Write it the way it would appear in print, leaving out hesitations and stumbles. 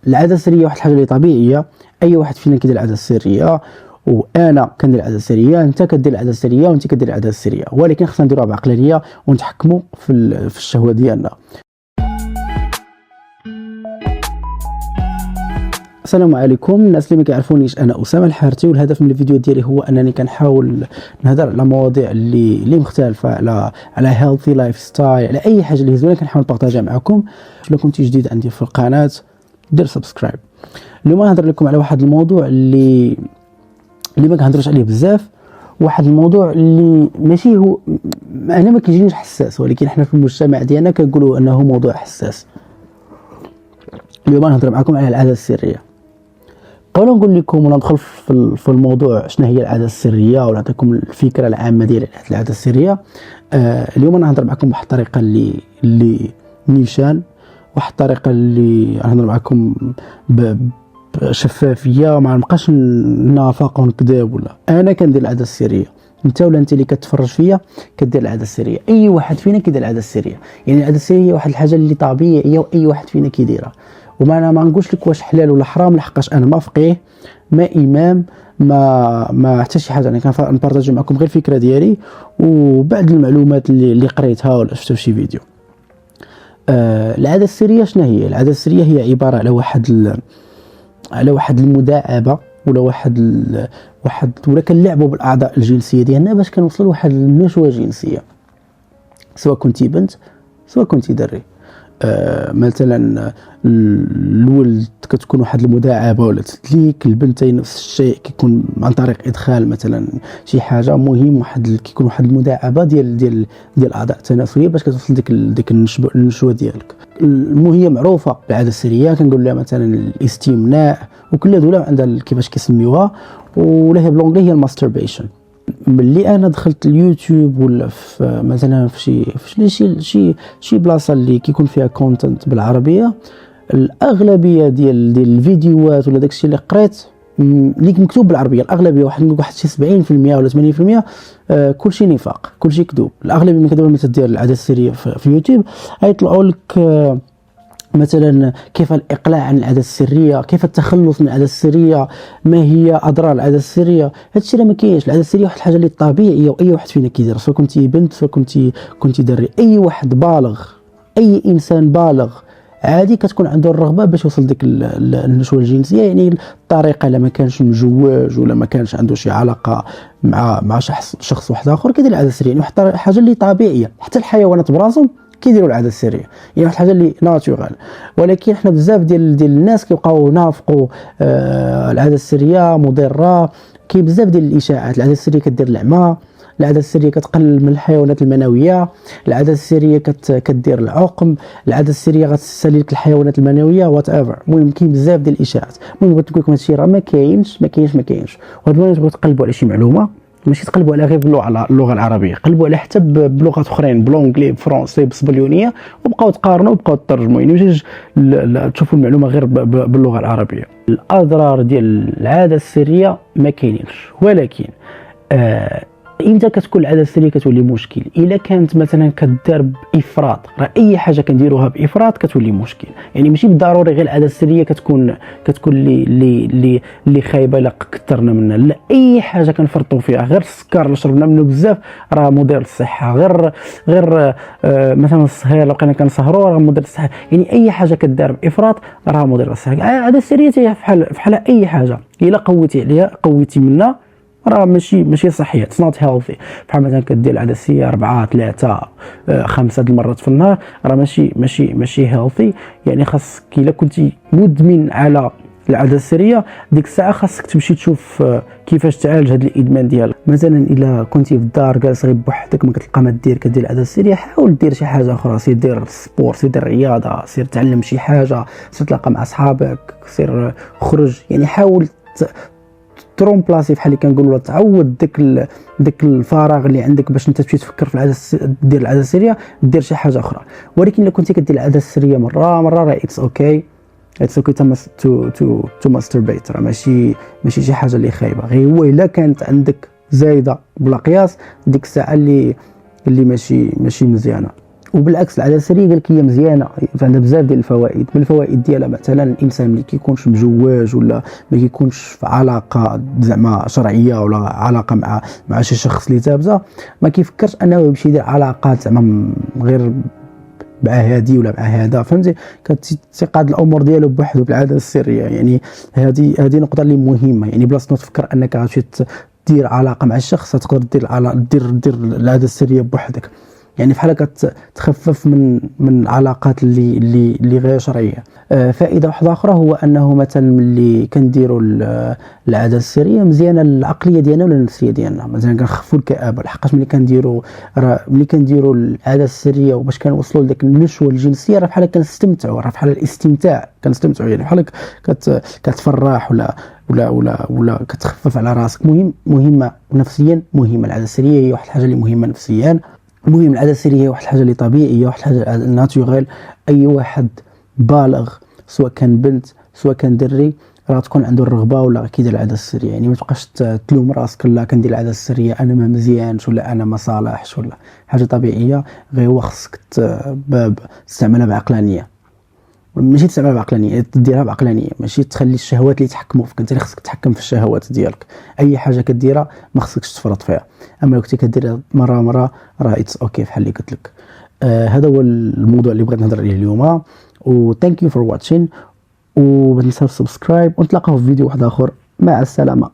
العاده السريه واحد الحاجه اللي طبيعيه، اي واحد فينا كيدير العاده السريه، وانا كندير العاده السريه، انت كدير العاده السريه، وانت كدير العاده السريه، ولكن خصنا نديروها بعقلانيه ونتحكموا في الشهوه ديالنا. السلام عليكم الناس اللي ما كيعرفونيش، انا اسامه الحارثي، والهدف من الفيديو ديالي هو انني كنحاول نهضر على مواضيع اللي مختلفه، على هيلثي لايف ستايل، على اي حاجه اللي زوينه كنحاول نبارطاجيها معكم. الا كنتي جديد عندي في القناه دير سبسكرايب. اليوم غنهضر لكم على واحد الموضوع اللي ما كنهضروش عليه بزاف، واحد الموضوع اللي ماشي هو، انا ما كيجينيش حساس، ولكن حنا في المجتمع ديالنا كنقولوا انه موضوع حساس. اليوم غنهضر معكم على العاده السريه. قبل نقول لكم ولا ندخل في الموضوع شنو هي العاده السريه ونعطيكم الفكره العامه ديال العاده السريه، اليوم انا غنهضر معكم بواحد الطريقه اللي نيشان، واحد الطريقه اللي غنهضر معكم بشفافيه، وما نبقاش نافق ونكذب. ولا انا كندير العاده السريه، انت ولا انت اللي كتفرج فيا كدير العاده السريه، اي واحد فينا كيدير العاده السريه. يعني العاده السريه هي واحد الحاجه اللي طبيعيه واي واحد فينا كيديرها، وما انا ما نقولش لك واش حلال ولا حرام، لحقاش انا ما فقيه ما امام ما حتى شي حاجه. انا كنبارطاجي معكم غير الفكره ديالي وبعض المعلومات اللي قريتها ولا شفتها في شي فيديو. العاده السريه شنو هي؟ العاده السريه هي عباره على واحد المداعبه، ولا ولا كنلعبوا بالاعضاء الجنسيه ديالنا باش كنوصلوا لواحد النشوه جنسيه، سواء كنتي بنت سواء كنتي دري. مثلا الولد كتكون واحد المداعبه ولا تدليك، البنتين نفس الشيء، كيكون عن طريق ادخال مثلا شي حاجه مهم، كيكون واحد المداعبه ديال الاعضاء التناسليه باش كتوصل ديك النشوه ديالك. هي معروفه بالعاده السريه، كنقول لها مثلا الاستمناء، وكل دوله عندها كيفاش كيسميوها، ولا هي بالونجلي هي الماستربيشن. ملي انا دخلت اليوتيوب ولا في مثلا في شي بلاصه اللي كيكون فيها كونتنت بالعربيه، الاغلبيه ديال الفيديوهات ولا داكشي اللي قريت اللي مكتوب بالعربيه، الاغلبيه واحد شي 70% ولا 80% كلشي نفاق، كلشي كذوب. الاغلبيه من كذوب تدير العاده السريه في يوتيوب يطلعوا لك مثلا كيف الإقلاع عن العادة السرية، كيف التخلص من العادة السرية، ما هي أضرار العادة السرية. هادشي راه ما كاينش. العادة السرية واحد الحاجة اللي طبيعية وأي واحد فينا كيدير، سواء كنتي بنت سواء كنتي دري. أي واحد بالغ، أي إنسان بالغ عادي كتكون عنده الرغبة باش يوصل ديك النشوة الجنسية. يعني الطريقة إلا ما كانش مجوج ولا ما كانش عنده شي علاقة مع شخص واحد آخر كيدير العادة السرية. يعني واحد الحاجة اللي طبيعية، حتى الحيوانات براسهم كيديروا العاده السريه، يعني واحد الحاجه اللي ناتورال. ولكن حنا بزاف ديال الناس كيبقاو نافقوا العاده السريه مضره. كاين بزاف ديال الاشاعات. العاده السريه كدير العمى، العاده السريه كتقلل من الحيوانات المنويه، العاده السريه كدير العقم، العاده السريه غتسالي لك الحيوانات المنويه وات ايفر. المهم كاين بزاف ديال الاشاعات. المهم بغيت نقول لكم هادشي راه ما كاينش. وهاد الوقت بغيتو تقلبوا على شي معلومه، ماشي تقلبوا على غير باللغه العربيه، قلبوا على حتى بلغات اخرين، بالونجلي بالفرنسي بالاسبانيونيه، وبقاو تقارنوا وبقاو تترجموا. يعني ماشي تشوفوا المعلومه غير باللغه العربيه. الاضرار ديال العاده السريه ما كاينينش، ولكن امتى كتكون العاده السريه كتولي مشكل؟ الا كانت مثلا كدار بافراط. راه اي حاجه كنديروها بافراط كتولي مشكل. يعني ماشي بالضروري غير العاده السريه كتكون اللي خايبه الا كثرنا منها، لا، اي حاجه كنفرطوا فيها، غير السكر اللي شربنا منه بزاف راه مضر للصحه، غير مثلا السهير لو بقينا كنسهروا راه مضر للصحه. يعني اي حاجه كدار بافراط راه مضر للصحه. العاده السريه هي بحال اي حاجه، الا قويتي عليها قويتي منها راه ماشي صحيه، اتس نوت هيلثي. بحال مثلا كدير العاده السريه 4 3 5 المرات في النهار، راه ماشي هيلثي. يعني خاصك الا كنتي مدمن على العاده السريه، ديك الساعه خاصك تمشي تشوف كيفاش تعالج هذا الادمان ديالك. مثلا الا كنتي في الدار جالس غير بوحدك ما كتلقى ما كدير العاده السريه، حاول دير شي حاجه اخرى. سير دير سبور، سير دير رياضه، سير تعلم شي حاجه، سير تلاقى مع اصحابك، سير خرج. يعني حاول تروم بلاسي بحال اللي كنقولوا، تعوض ديك الفراغ اللي عندك باش انت تمشي تفكر في العاده دير العاده السريه، دير شي حاجه اخرى. ولكن الا كنتي كدير العاده السريه مره راه اتس اوكي تو ماستربيت، راه ماشي شي حاجه اللي خايبه. غير هو الا كانت عندك زايده بلا قياس، ديك الساعه اللي ماشي مزيانه. وبالعكس العاده السريه قال لك هي مزيانه، عندها بزاف ديال الفوائد. من الفوائد ديالها مثلا الانسان ملي كيكونش مجواج ولا ما كيكونش في علاقه زعما شرعيه ولا علاقه مع شي شخص اللي تابزه، ما كيفكرش انه يمشي يدير علاقات زعما غير مع هادي ولا مع هذا، فهمتي؟ كتقاد الامور ديالو بوحدو بالعاده السريه. يعني هذه نقطه اللي مهمه، يعني بلاصه ما تفكر انك غتمشي دير علاقه مع الشخص، تقدر دير العاده السريه بوحدك. يعني بحال كتخفف من العلاقات اللي غير شرعيه. فائده واحده اخرى هو انه مثلا ملي كنديروا العاده السريه مزيانه للعقليه ديالنا ولا النفسيه ديالنا، مثلا كنخفوا الكآبه، لحقاش ملي كنديروا العاده السريه وباش كنوصلوا لذاك النشوه الجنسيه، راه بحال كنستمتعوا، راه بحال الاستمتاع كنستمتعوا، يعني بحال كتفرح ولا كتخفف على راسك. مهمه نفسيا، مهمه العاده السريه، هي واحد الحاجه اللي مهمه نفسيا. المهم العاده السريه هي واحد الحاجه اللي طبيعيه، واحد الحاجه ناتوريل. اي واحد بالغ سواء كان بنت سواء كان دري راه تكون عنده الرغبه ولا كيدير العاده السريه. يعني ما تبقاش تلوم راسك لا كندير العاده السريه انا ما مزيانش ولا انا ما صالحش، ولا حاجه طبيعيه، غير هو خصك تستعملها بعقلانيه. ماشي تستعملها بعقلانيه، تديرها بعقلانيه، ماشي تخلي الشهوات اللي يتحكموا فيك. انت اللي خصك تتحكم في الشهوات ديالك. اي حاجه كديرها ما خصكش تفرط فيها، اما لو كنتي كديرها مره راه اتس اوكي بحال اللي قلت لك. هذا هو الموضوع اللي بغيت نهضر عليه اليوم، و ثانك يو فور واتشين، وما تنساوش سبسكرايب، ونتلاقاو في فيديو واحد اخر. مع السلامه.